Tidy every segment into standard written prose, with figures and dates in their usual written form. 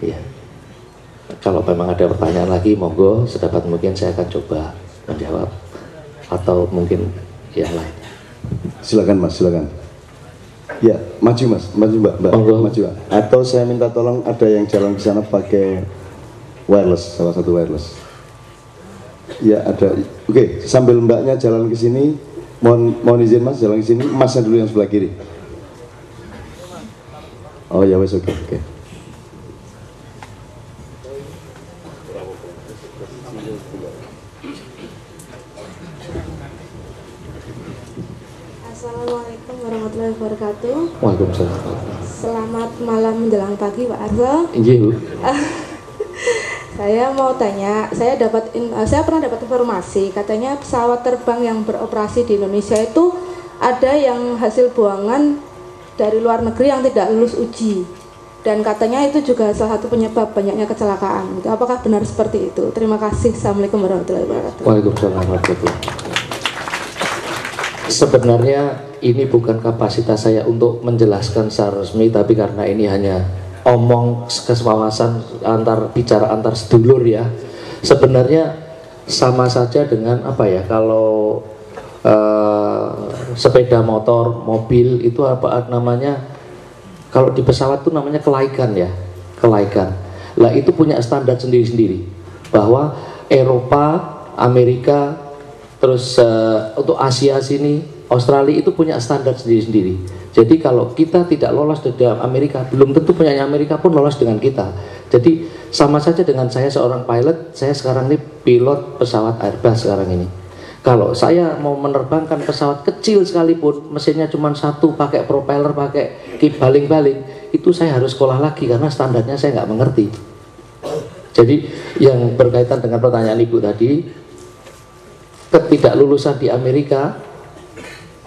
Ya. Kalau memang ada pertanyaan lagi, monggo, sedapat mungkin saya akan coba menjawab, atau mungkin yang lain. Silakan Mas, silakan. Ya, maju Mas, maju Mbak, monggo. Maju Mbak. Atau saya minta tolong ada yang jalan ke sana pakai wireless, salah satu wireless. Ya ada. Oke, sambil Mbaknya jalan ke sini, mohon izin Mas jalan ke sini, Masnya dulu yang sebelah kiri. Oh ya wes, oke. Assalamualaikum warahmatullahi wabarakatuh. Waalaikumsalam. Selamat malam menjelang pagi Pak Arso. Iya Bu. Saya mau tanya, saya pernah dapat informasi katanya pesawat terbang yang beroperasi di Indonesia itu ada yang hasil buangan dari luar negeri yang tidak lulus uji, dan katanya itu juga salah satu penyebab banyaknya kecelakaan. Apakah benar seperti itu? Terima kasih. Assalamualaikum warahmatullahi wabarakatuh. Waalaikumsalam warahmatullahi wabarakatuh. Sebenarnya ini bukan kapasitas saya untuk menjelaskan secara resmi, tapi karena ini hanya omong kesewawasan bicara antar sedulur ya. Sebenarnya sama saja dengan apa ya, kalau sepeda motor, mobil itu apa namanya, kalau di pesawat itu namanya kelaikan ya, kelaikan. Lah itu punya standar sendiri-sendiri, bahwa Eropa, Amerika, terus untuk Asia sini, Australia itu punya standar sendiri-sendiri. Jadi kalau kita tidak lolos di dalam Amerika, belum tentu penyanyi Amerika pun lolos dengan kita. Jadi sama saja dengan saya seorang pilot, saya sekarang ini pilot pesawat Airbus sekarang ini. Kalau saya mau menerbangkan pesawat kecil sekalipun, mesinnya cuma satu, pakai propeller, pakai baling-baling, itu saya harus sekolah lagi karena standarnya saya nggak mengerti. Jadi yang berkaitan dengan pertanyaan Ibu tadi, ketidaklulusan di Amerika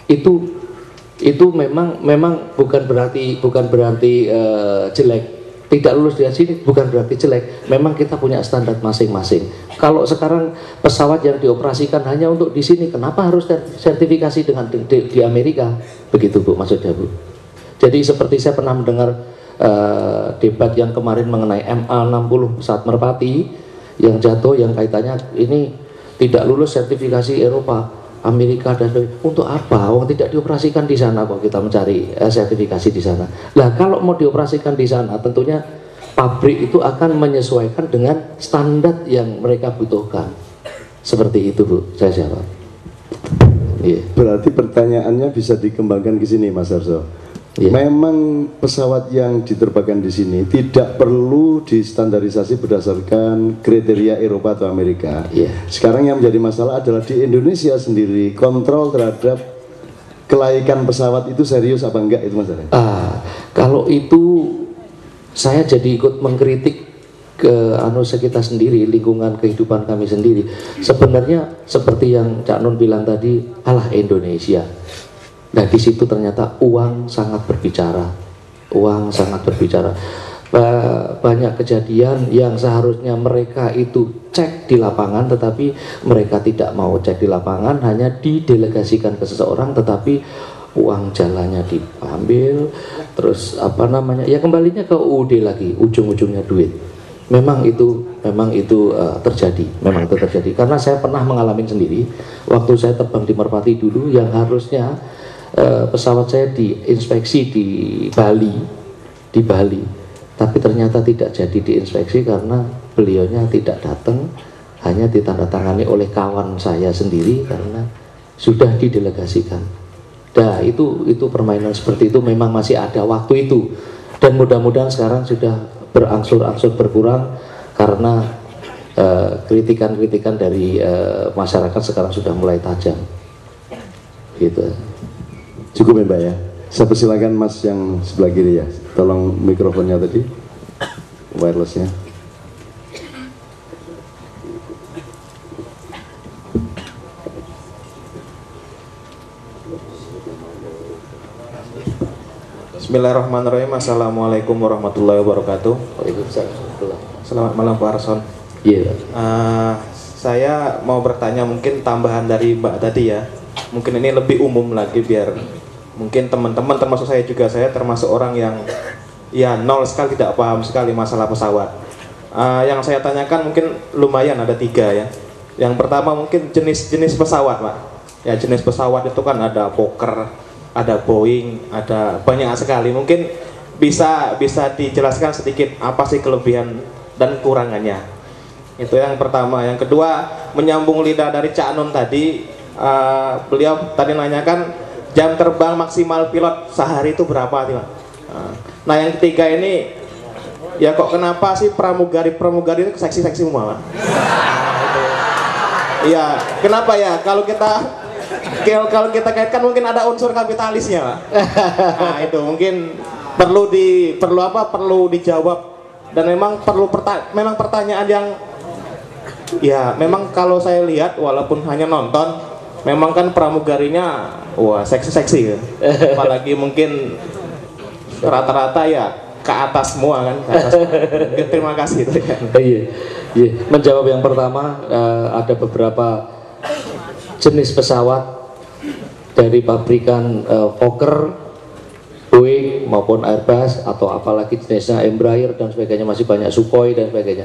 itu memang bukan berarti jelek. Tidak lulus di sini bukan berarti jelek. Memang kita punya standar masing-masing. Kalau sekarang pesawat yang dioperasikan hanya untuk di sini, kenapa harus sertifikasi dengan di Amerika? Begitu Bu maksudnya Bu. Jadi seperti saya pernah mendengar debat yang kemarin mengenai MA60 pesawat Merpati yang jatuh, yang kaitannya ini tidak lulus sertifikasi Eropa, Amerika, dan untuk apa? Wong tidak dioperasikan di sana kok kita mencari sertifikasi di sana. Nah, kalau mau dioperasikan di sana, tentunya pabrik itu akan menyesuaikan dengan standar yang mereka butuhkan. Seperti itu Bu, saya jawab. Yeah. Berarti pertanyaannya bisa dikembangkan ke sini Mas Arso. Yeah. Memang pesawat yang diterbangkan di sini tidak perlu distandarisasi berdasarkan kriteria Eropa atau Amerika. Yeah. Sekarang yang menjadi masalah adalah di Indonesia sendiri, kontrol terhadap kelaikan pesawat itu serius apa enggak, itu masalahnya. Kalau itu saya jadi ikut mengkritik ke kita sendiri, lingkungan kehidupan kami sendiri. Sebenarnya seperti yang Cak Nun bilang tadi, alah Indonesia. Nah di situ ternyata uang sangat berbicara, uang sangat berbicara. Banyak kejadian yang seharusnya mereka itu cek di lapangan, tetapi mereka tidak mau cek di lapangan, hanya didelegasikan ke seseorang, tetapi uang jalannya diambil, terus apa namanya, ya kembalinya ke UUD lagi, ujung-ujungnya duit. Memang itu terjadi, memang itu terjadi. Karena saya pernah mengalami sendiri, waktu saya terbang di Merpati dulu, yang harusnya pesawat saya diinspeksi di Bali, tapi ternyata tidak jadi diinspeksi karena beliaunya tidak datang, hanya ditandatangani oleh kawan saya sendiri karena sudah didelegasikan. Nah itu permainan seperti itu memang masih ada waktu itu, dan mudah-mudahan sekarang sudah berangsur-angsur berkurang karena kritikan-kritikan dari masyarakat sekarang sudah mulai tajam. Gitu. Cukup ya Mbak ya. Saya persilakan Mas yang sebelah kiri ya. Tolong mikrofonnya tadi, wirelessnya. Bismillahirrahmanirrahim. Assalamualaikum warahmatullahi wabarakatuh. Selamat malam Pak Arson. Iya. Saya mau bertanya, mungkin tambahan dari Mbak tadi ya. Mungkin ini lebih umum lagi biar mungkin teman-teman termasuk saya juga, saya termasuk orang ya nol sekali, tidak paham sekali masalah pesawat. Yang saya tanyakan mungkin lumayan ada 3 ya. Yang pertama mungkin jenis-jenis pesawat Pak. Ya jenis pesawat itu kan ada Fokker, ada Boeing, ada banyak sekali. Mungkin bisa dijelaskan sedikit apa sih kelebihan dan kekurangannya. Itu yang pertama. Yang kedua, menyambung lidah dari Cak Nun tadi, beliau tadi nanyakan jam terbang maksimal pilot sehari itu berapa sih Pak? Nah yang ketiga ini, ya kok kenapa sih pramugari itu seksi-seksi semua Pak? Iya, kenapa ya? Kalau kita kaitkan mungkin ada unsur kapitalisnya Pak. Nah itu mungkin perlu dijawab, dan memang memang pertanyaan yang ya memang kalau saya lihat walaupun hanya nonton, memang kan pramugarinya wah seksi-seksi ya. Apalagi mungkin rata-rata ya ke atas semua kan, ke atas. Terima kasih itu ya. Iya. Menjawab yang pertama, ada beberapa jenis pesawat dari pabrikan Fokker, Boeing maupun Airbus, atau apalagi jenisnya Embraer dan sebagainya, masih banyak Sukhoi dan sebagainya.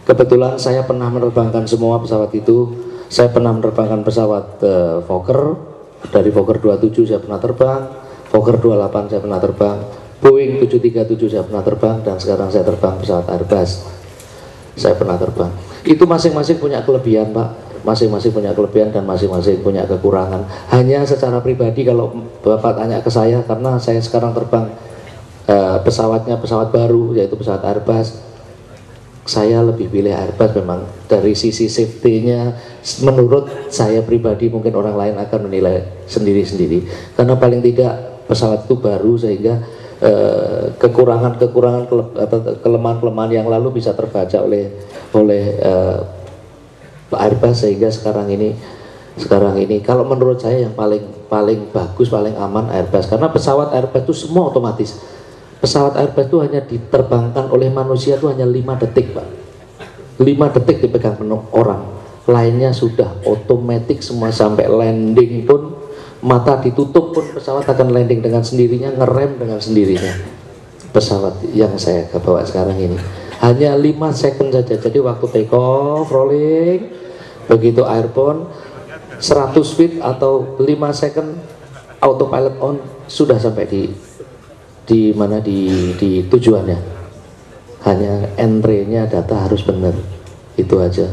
Kebetulan saya pernah menerbangkan semua pesawat itu. Saya pernah menerbangkan pesawat Fokker, dari Fokker 27 saya pernah terbang, Fokker 28 saya pernah terbang, Boeing 737 saya pernah terbang, dan sekarang saya terbang pesawat Airbus. Saya pernah terbang. Itu masing-masing punya kelebihan Pak, masing-masing punya kelebihan dan masing-masing punya kekurangan. Hanya secara pribadi kalau Bapak tanya ke saya, karena saya sekarang terbang pesawatnya pesawat baru, yaitu pesawat Airbus, saya lebih pilih Airbus. Memang dari sisi safety-nya menurut saya pribadi, mungkin orang lain akan menilai sendiri-sendiri, karena paling tidak pesawat itu baru, sehingga kelemahan-kelemahan yang lalu bisa terbaca oleh Airbus, sehingga sekarang ini kalau menurut saya yang paling bagus, paling aman Airbus, karena pesawat Airbus itu semua otomatis. Pesawat Airbus itu hanya diterbangkan oleh manusia itu hanya 5 detik Pak, 5 detik dipegang orang, lainnya sudah otomatis semua. Sampai landing pun mata ditutup pun pesawat akan landing dengan sendirinya, ngerem dengan sendirinya. Pesawat yang saya bawa sekarang ini hanya 5 second saja. Jadi waktu take off, rolling, begitu airborne 100 feet atau 5 second autopilot on, sudah sampai di mana di tujuannya. Hanya entry-nya data harus benar, itu aja.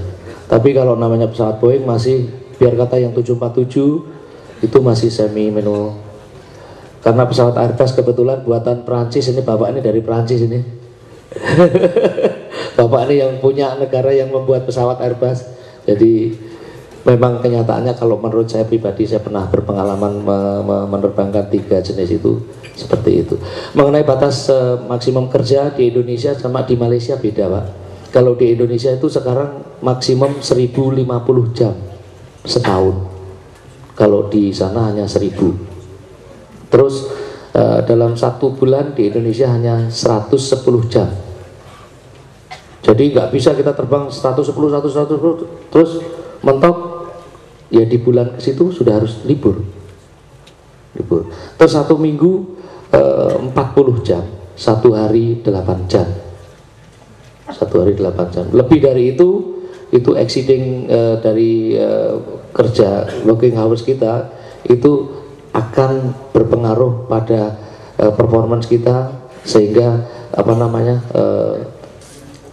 Tapi kalau namanya pesawat Boeing masih, biar kata yang 747 itu masih semi manual. Karena pesawat Airbus kebetulan buatan Prancis, ini bapak ini dari Prancis ini. Bapak ini yang punya negara yang membuat pesawat Airbus. Jadi memang kenyataannya kalau menurut saya pribadi, saya pernah berpengalaman menerbangkan 3 jenis itu seperti itu. Mengenai batas maksimum kerja di Indonesia sama di Malaysia beda Pak. Kalau di Indonesia itu sekarang maksimum 1050 jam setahun. Kalau di sana hanya 1000. Terus dalam 1 bulan di Indonesia hanya 110 jam. Jadi nggak bisa kita terbang 110 terus mentok, ya di bulan ke situ sudah harus libur. Terus 1 minggu 40 jam, 1 hari 8 jam, 1 hari 8 jam. Lebih dari itu exceeding dari kerja working hours kita, itu akan berpengaruh pada performance kita, sehingga apa namanya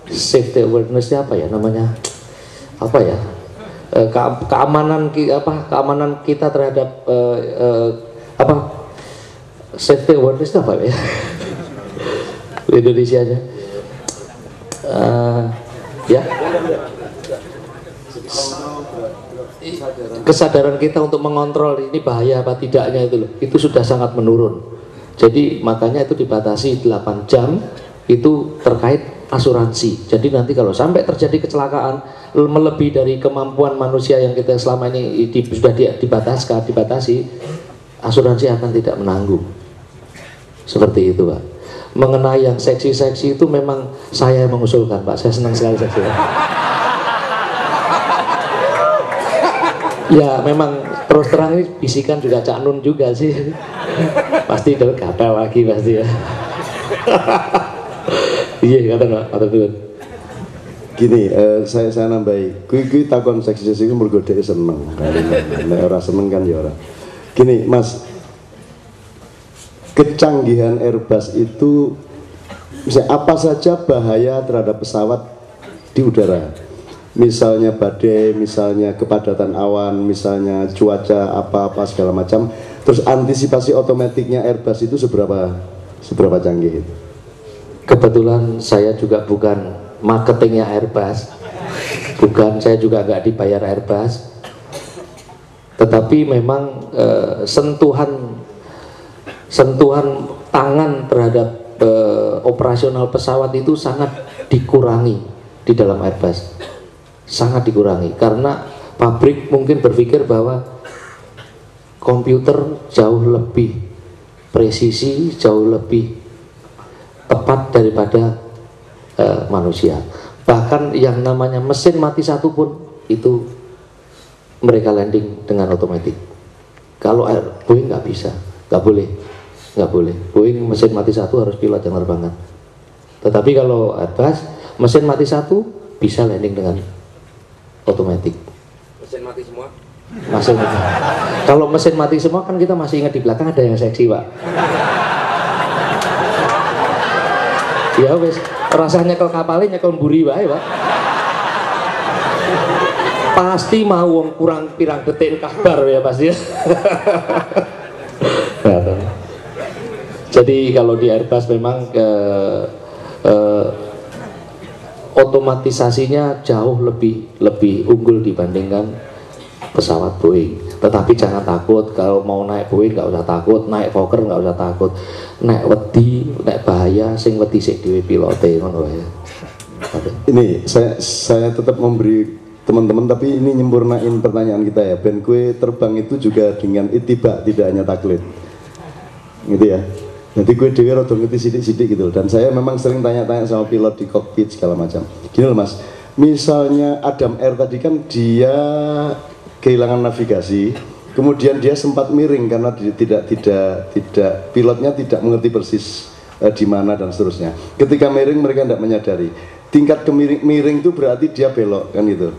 safety awareness-nya apa ya namanya, apa ya, keamanan kita terhadap safety awareness apa ya Indonesia aja ya, kesadaran kita untuk mengontrol ini bahaya apa tidaknya itu loh, itu sudah sangat menurun. Jadi makanya itu dibatasi 8 jam itu terkait asuransi. Jadi nanti kalau sampai terjadi kecelakaan melebihi dari kemampuan manusia yang kita selama ini sudah dibatasi, asuransi akan tidak menanggung. Seperti itu Pak. Mengenai yang seksi-seksi itu memang saya yang mengusulkan Pak, saya senang sekali seksi Pak. Ya memang terus terang ini bisikan juga Cak Nun juga sih. Pasti gatal lagi pasti ya. Iya, kata dulu. Gini, saya nambahi. Kui takon seksi itu mergo dhek seneng. Nek ora seneng kan ya ora. Gini, Mas. Kecanggihan Airbus itu misalnya apa saja bahaya terhadap pesawat di udara? Misalnya badai, misalnya kepadatan awan, misalnya cuaca apa-apa segala macam. Terus antisipasi otomatiknya Airbus itu seberapa canggih itu? Kebetulan saya juga bukan marketingnya Airbus, saya juga nggak dibayar Airbus, tetapi memang sentuhan tangan terhadap operasional pesawat itu sangat dikurangi di dalam Airbus, sangat dikurangi karena pabrik mungkin berpikir bahwa komputer jauh lebih presisi, jauh lebih tepat daripada manusia. Bahkan yang namanya mesin mati satu pun itu mereka landing dengan otomatis. Kalau Boeing nggak bisa, nggak boleh. Boeing mesin mati satu harus pilot yang terbangkan. Tetapi kalau Airbus mesin mati satu bisa landing dengan otomatis. Mesin mati semua? Mesin mati. Kalau mesin mati semua kan kita masih ingat di belakang ada yang seksi, Pak. Ya wes, rasanya nyekel kapalnya nyekel mburi wae, Pak. Pasti mau wong kurang pirang detik kabar ya pasti. Jadi kalau di Airbus memang otomatisasinya jauh lebih unggul dibandingkan pesawat Boeing. Tetapi jangan takut, kalau mau naik Boeing nggak usah takut, naik Fokker nggak usah takut, naik wedi, naik bahaya, sing wedi sik dhewe pilote ngono ya. Ini saya tetap memberi teman-teman, tapi ini nyempurnain pertanyaan kita ya. Ben kue terbang itu juga dengan itibak, tidak hanya taklid, gitu ya. Nanti gue dewe rada ngerti sidik-sidik gitu. Dan saya memang sering tanya-tanya sama pilot di kokpit segala macam. Gini loh Mas, misalnya Adam Air tadi kan dia kehilangan navigasi, kemudian dia sempat miring karena tidak pilotnya tidak mengerti persis di mana dan seterusnya. Ketika miring mereka tidak menyadari. Tingkat miring itu berarti dia belok kan gitu.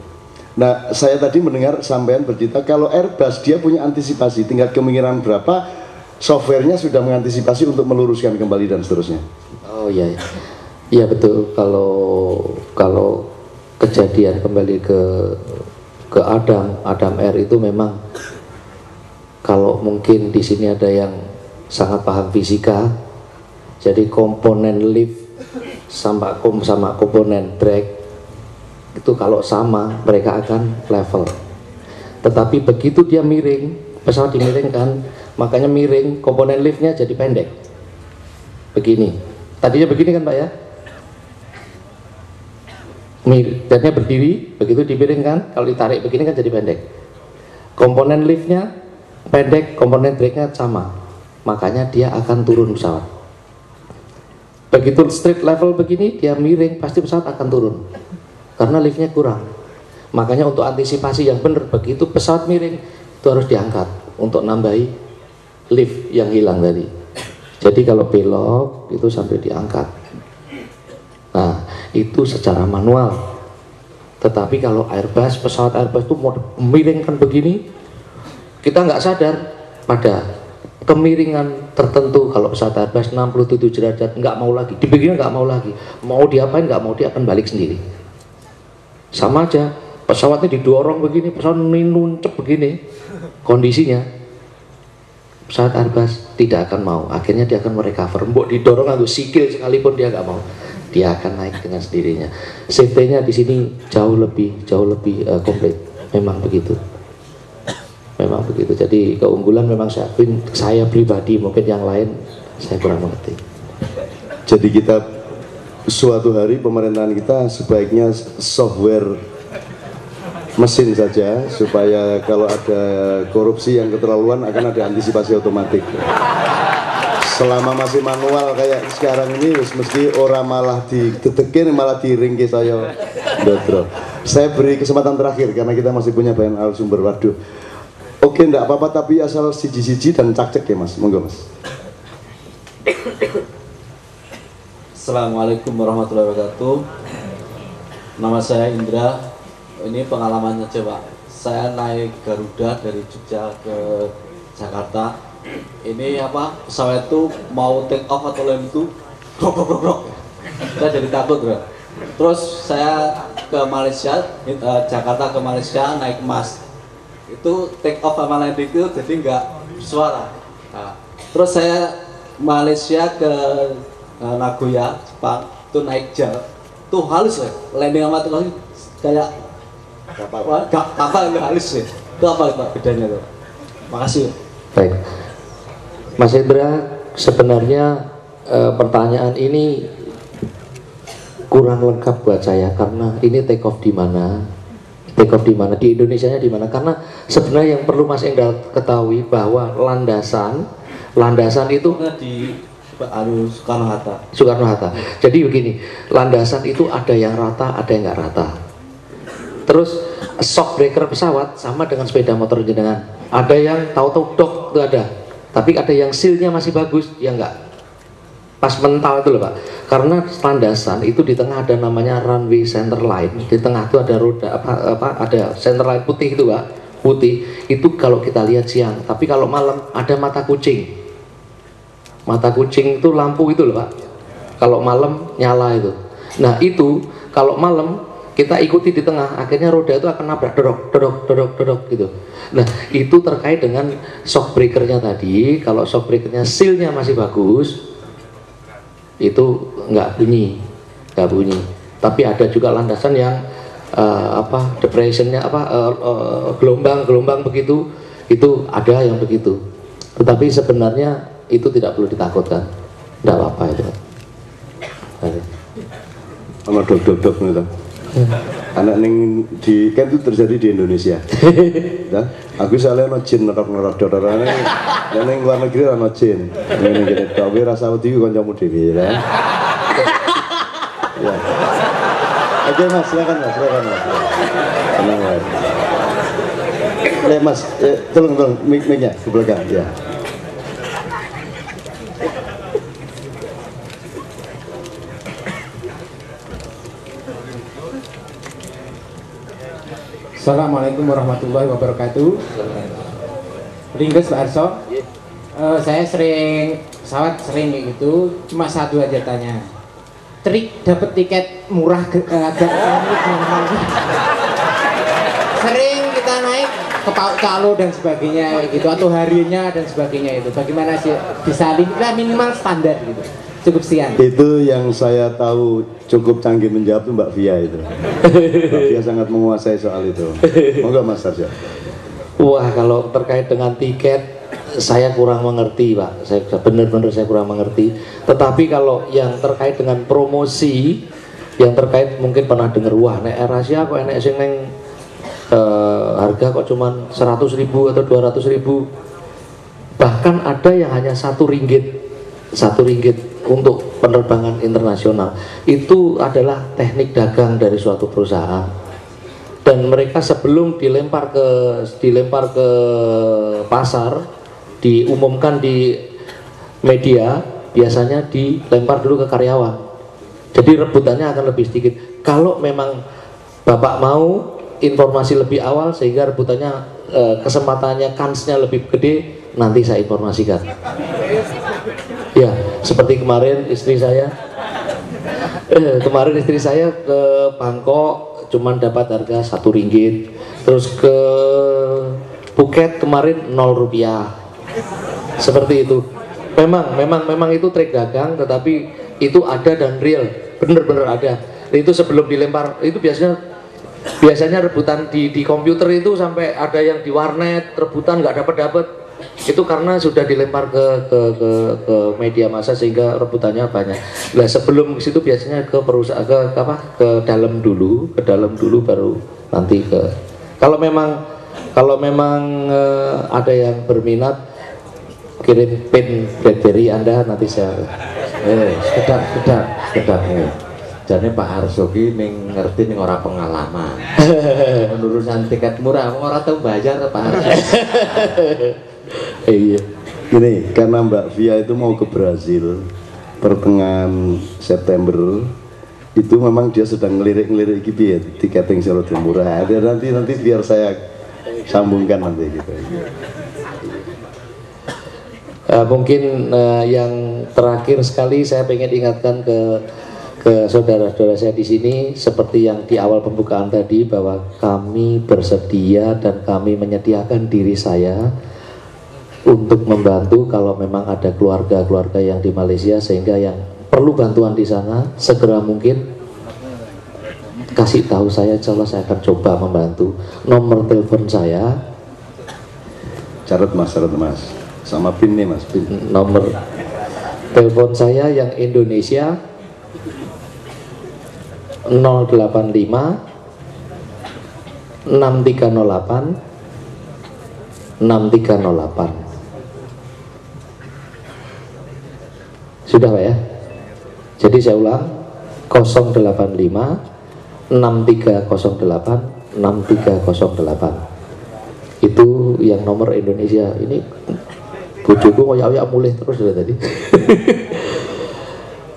Nah, saya tadi mendengar sampean bercerita kalau Airbus dia punya antisipasi tingkat kemiringan berapa, softwarenya sudah mengantisipasi untuk meluruskan kembali dan seterusnya. Oh iya, iya betul. Kalau kejadian kembali ke Adam Air itu memang, kalau mungkin di sini ada yang sangat paham fisika, jadi komponen lift sama komponen drag itu kalau sama mereka akan level. Tetapi begitu dia miring, pesawat dimiringkan, makanya miring, komponen liftnya jadi pendek. Begini, tadinya begini kan Pak ya? Miringnya berdiri, begitu dimiringkan, kalau ditarik begini kan jadi pendek. Komponen liftnya pendek, komponen dragnya sama, makanya dia akan turun pesawat. Begitu straight level begini, dia miring, pasti pesawat akan turun karena liftnya kurang. Makanya untuk antisipasi yang benar, begitu pesawat miring itu harus diangkat untuk nambahi lift yang hilang tadi. Jadi kalau belok itu sampai diangkat. Nah, itu secara manual. Tetapi kalau Airbus, pesawat Airbus itu mau miringkan begini, kita nggak sadar pada kemiringan tertentu. Kalau pesawat Airbus 67 derajat nggak mau lagi, dibikin nggak mau lagi, mau diapain nggak mau, dia akan balik sendiri. Sama aja, pesawatnya didorong begini, pesawat nuncep begini, kondisinya pesawat Airbus tidak akan mau, akhirnya dia akan merecover. Mbok didorong atau sikil sekalipun dia nggak mau, dia akan naik dengan sendirinya. Safety-nya di sini jauh lebih komplit. Memang begitu. Memang begitu. Jadi keunggulan memang saya pribadi, mungkin yang lain saya kurang mengerti. Jadi kita suatu hari pemerintahan kita sebaiknya software mesin saja, supaya kalau ada korupsi yang keterlaluan akan ada antisipasi otomatis. Selama masih manual kayak sekarang ini, mesti orang malah ditetekin, malah diringkis saya. Saya beri kesempatan terakhir karena kita masih punya banyak narasumber. Waduh. Oke, enggak apa-apa, tapi asal siji-siji dan cak-cek ya Mas. Monggo Mas. Assalamualaikum warahmatullahi wabarakatuh. Nama saya Indra. Ini pengalamannya coba. Saya naik Garuda dari Jogja ke Jakarta. Ini pesawat itu mau take off atau landing itu brok. Saya jadi takut, bro. Terus saya ke Malaysia, Jakarta ke Malaysia naik Mas. Itu take off sama landing itu jadi nggak bersuara. Nah, terus saya Malaysia ke Nagoya, Jepang, itu naik jet, tuh halus ya, landing sama tuh kayak kapal nggak halus ya. Itu apa Pak bedanya tuh? Makasih. Baik, Mas Indra, sebenarnya pertanyaan ini kurang lengkap buat saya karena ini take off di mana, di Indonesianya di mana? Karena sebenarnya yang perlu Mas Indra ketahui bahwa landasan itu di Soekarno-Hatta. Jadi begini, landasan itu ada yang rata, ada yang nggak rata. Terus shock breaker pesawat sama dengan sepeda motor jenengan. Ada yang tahu-tahu dok itu ada, tapi ada yang sealnya masih bagus, ya nggak pas mental itu loh Pak. Karena landasan itu di tengah ada namanya runway center line, di tengah itu ada roda ada center line putih itu Pak, putih itu kalau kita lihat siang, tapi kalau malam ada mata kucing. Mata kucing itu lampu itu loh Pak, kalau malam nyala itu. Nah itu kalau malam kita ikuti di tengah, akhirnya roda itu akan nabrak dorok gitu. Nah itu terkait dengan shock breakernya tadi. Kalau shock breakernya sealnya masih bagus, itu nggak bunyi. Tapi ada juga landasan yang depressionnya gelombang begitu, itu ada yang begitu. Tetapi sebenarnya itu tidak perlu ditakutkan, tidak apa-apa itu. Sama dok itu. Anak neng di kan itu terjadi di Indonesia. Dan aku soalnya no jin nerok dororane, dan neng luar negeri no jin. Neng gini, tapi rasa wedi kancamu dhewe ya. Ya. Oke Mas, silakan Mas. Tenang Mas. Mas, tolong mic-nya ke belakang ya. Assalamualaikum warahmatullahi wabarakatuh. Ringges Pak Arso. Saya sering pesawat sering kayak gitu. Cuma satu aja tanya. Trik dapat tiket murah agak sering kita naik ke Pauk Calo dan sebagainya gitu, atau harinya dan sebagainya itu. Bagaimana sih bisa minimal standar gitu? Cukup sekian. Itu yang saya tahu cukup canggih menjawab itu Mbak Via itu. Mbak Via sangat menguasai soal itu. Moga Mas Sarja. Wah, kalau terkait dengan tiket saya kurang mengerti Pak. Saya benar-benar kurang mengerti. Tetapi kalau yang terkait dengan promosi, yang terkait mungkin pernah dengar, wah nek Asia kok enek sing neng harga kok cuman 100.000 atau 200.000. Bahkan ada yang hanya 1 ringgit untuk penerbangan internasional. Itu adalah teknik dagang dari suatu perusahaan. Dan mereka sebelum dilempar ke pasar, diumumkan di media, biasanya dilempar dulu ke karyawan. Jadi rebutannya akan lebih sedikit. Kalau memang Bapak mau informasi lebih awal sehingga rebutannya kesempatannya, kansnya lebih gede, nanti saya informasikan. Ya, seperti kemarin istri saya ke Bangkok cuman dapat harga 1 ringgit. Terus ke Phuket kemarin 0 rupiah. Seperti itu. Memang itu trik dagang, tetapi itu ada dan real, bener-bener ada. Itu sebelum dilempar, itu biasanya rebutan di komputer itu sampai ada yang di warnet rebutan nggak dapat. Itu karena sudah dilempar ke media massa sehingga rebutannya banyak. Nah sebelum ke situ biasanya ke perusahaan ke dalam dulu baru nanti ke. Kalau memang ada yang berminat, kirim pin BlackBerry Anda, nanti saya. Sekedar. Jadi Pak Arso ki ngerti ning ora pengalaman. Urusan tiket murah ora tau bayar Pak Arso. Iya. Gini, karena Mbak Via itu mau ke Brazil, pertengahan September itu memang dia sedang ngelirik-ngelirik gitu ya, tiketing sing rada murah. Nanti biar saya sambungkan nanti gitu. Mungkin yang terakhir sekali saya pengen ingatkan ke saudara-saudara saya di sini, seperti yang di awal pembukaan tadi, bahwa kami bersedia dan kami menyediakan diri saya untuk membantu kalau memang ada keluarga-keluarga yang di Malaysia, sehingga yang perlu bantuan di sana segera mungkin kasih tahu saya, insya Allah saya akan coba membantu. Nomor telepon saya, catat mas, sama PIN nih mas, PIN. Nomor telepon saya yang Indonesia 085 6308 6308. Sudah Pak ya? Jadi saya ulang, 085 6308 6308. Itu yang nomor Indonesia. Ini bojoku ngoyak-ngoyak mulih terus dari tadi.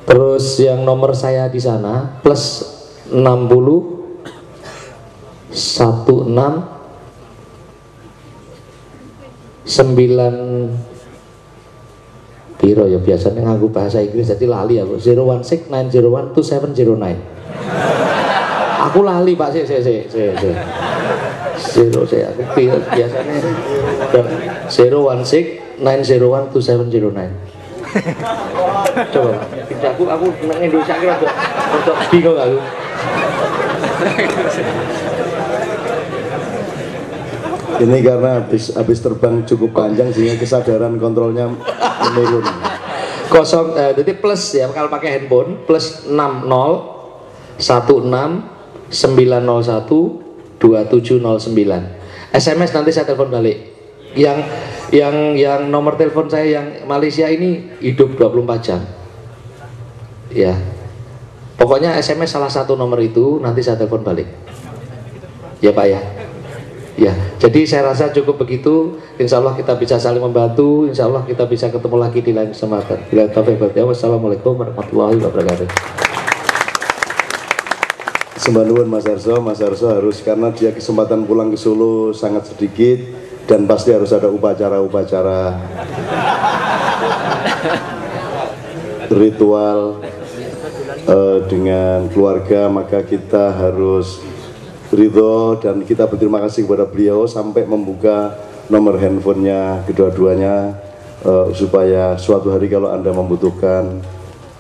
Terus yang nomor saya di sana plus 60 16 9 piro ya, biasanya nganggo bahasa Inggris jadi lali aku. 016-901-2709. Aku lali Pak, Zero saya aku biasanya 016-901-2709. Coba aku nang Indonesia kira untuk bingung aku. Ini karena habis terbang cukup panjang sehingga kesadaran kontrolnya menurun. Jadi plus ya, kalau pakai handphone plus 60 16 901 2709. SMS nanti saya telepon balik. Yang nomor telepon saya yang Malaysia ini hidup 24 jam. Ya. Pokoknya SMS salah satu nomor itu nanti saya telepon balik. Ya Pak ya. Ya, jadi saya rasa cukup begitu. Insya Allah kita bisa saling membantu. Insya Allah kita bisa ketemu lagi di lain kesempatan. Wassalamualaikum warahmatullahi wabarakatuh. Sembah nuwun Mas Arso harus, karena dia kesempatan pulang ke Solo sangat sedikit dan pasti harus ada upacara-upacara ritual dengan keluarga, maka kita harus ridho dan kita berterima kasih kepada beliau sampai membuka nomor handphonenya kedua-duanya supaya suatu hari kalau Anda membutuhkan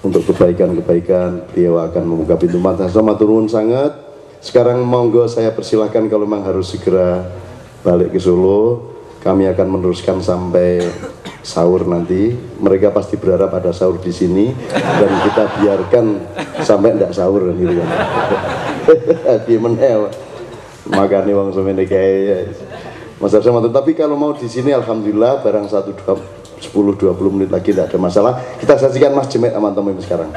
untuk kebaikan-kebaikan, beliau akan membuka pintu. Matur nuwun sangat. Sekarang monggo saya persilahkan, kalau memang harus segera balik ke Solo, kami akan meneruskan sampai sahur nanti. Mereka pasti berharap ada sahur di sini dan kita biarkan sampai tidak sahur gitu kan. Di menel makanya wong semene kae Mas Arso. Tapi kalau mau di sini alhamdulillah barang 10-20 menit lagi tidak ada masalah. Kita saksikan Mas Jemet sama teman sekarang.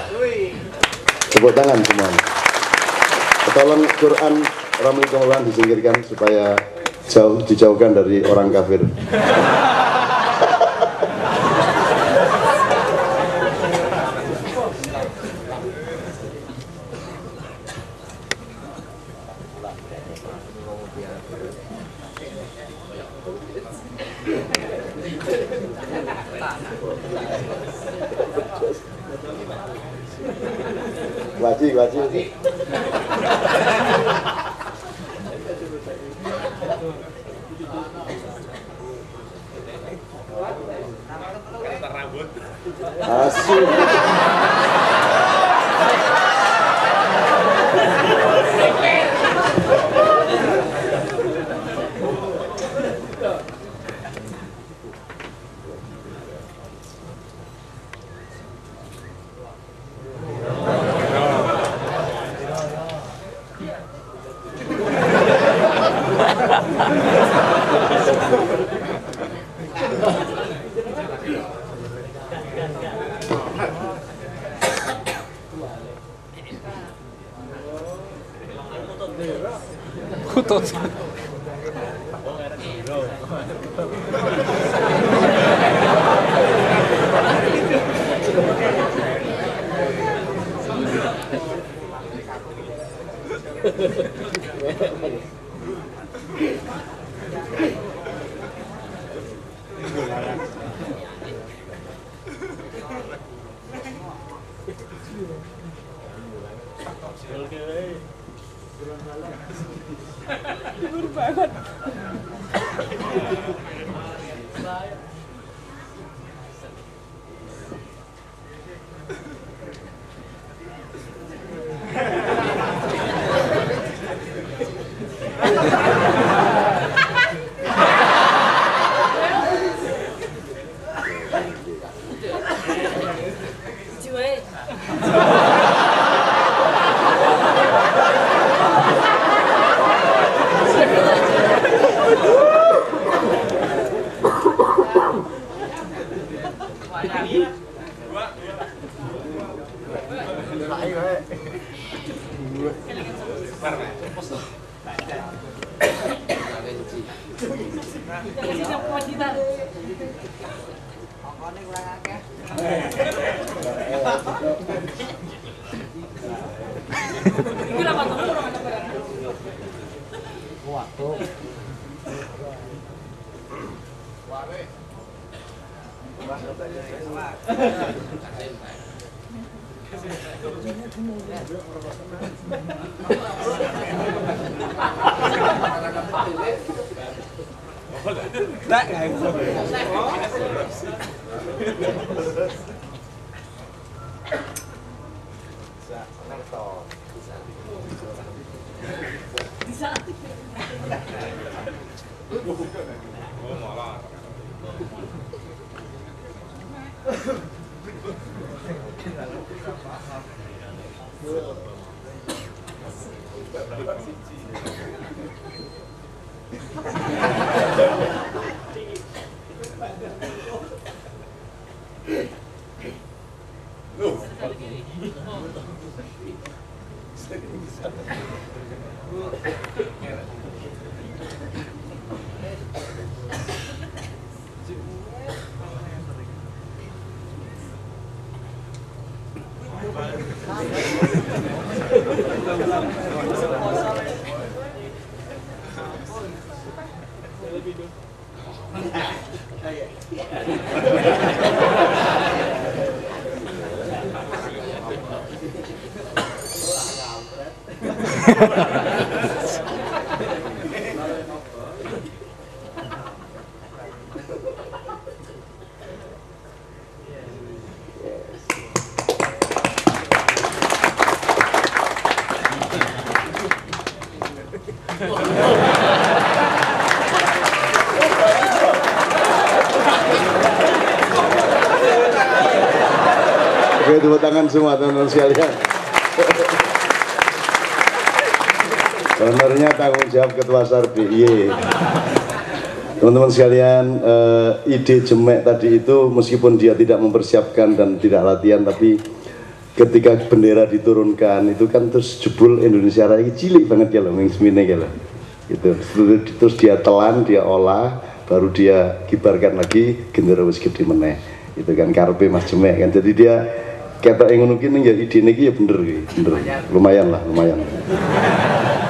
Tepuk tangan semuanya. Tolong Quran Ramli Kemulan disingkirkan supaya dijauhkan dari orang kafir. Wajib. Asik. Oke, tepuk tangan semua teman-teman sekalian. Honornya tanggung jawab Ketua SARBI. Teman-teman sekalian, ide Jemek tadi itu meskipun dia tidak mempersiapkan dan tidak latihan, tapi ketika bendera diturunkan itu kan terus jebul Indonesia Raya cilik banget ya loh, mengsemine ya loh. Gitu. Terus dia telan, dia olah, baru dia kibarkan lagi gendera wis gede meneh. Itu kan karepe Mas Jemek kan. Jadi dia kata yang mungkin ya ide ini ya bener, lumayan lah, lumayan.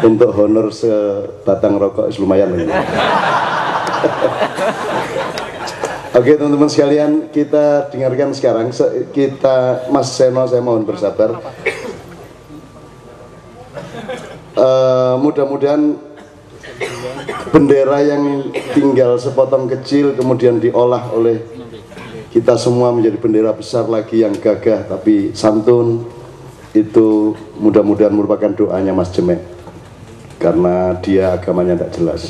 Untuk honor sebatang rokok lumayan lah. Oke teman-teman sekalian, kita dengarkan sekarang. Kita Mas Seno, saya mohon bersabar. Mudah-mudahan bendera yang tinggal sepotong kecil kemudian diolah oleh kita semua menjadi bendera besar lagi yang gagah tapi santun, itu mudah-mudahan merupakan doanya Mas Jemek karena dia agamanya tidak jelas.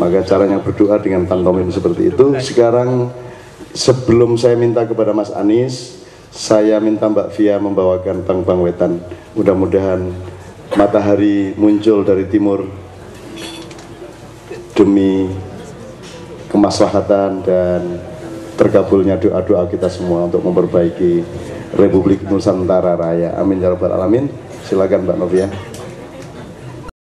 Maka caranya berdoa dengan pantomim seperti itu. Sekarang sebelum saya minta kepada Mas Anies, saya minta Mbak Via membawakan Bang Bang Wetan. Mudah-mudahan matahari muncul dari timur demi kemaslahatan dan terkabulnya doa-doa kita semua untuk memperbaiki Republik Nusantara Raya. Amin ya rabbal alamin. Silakan Mbak Novia.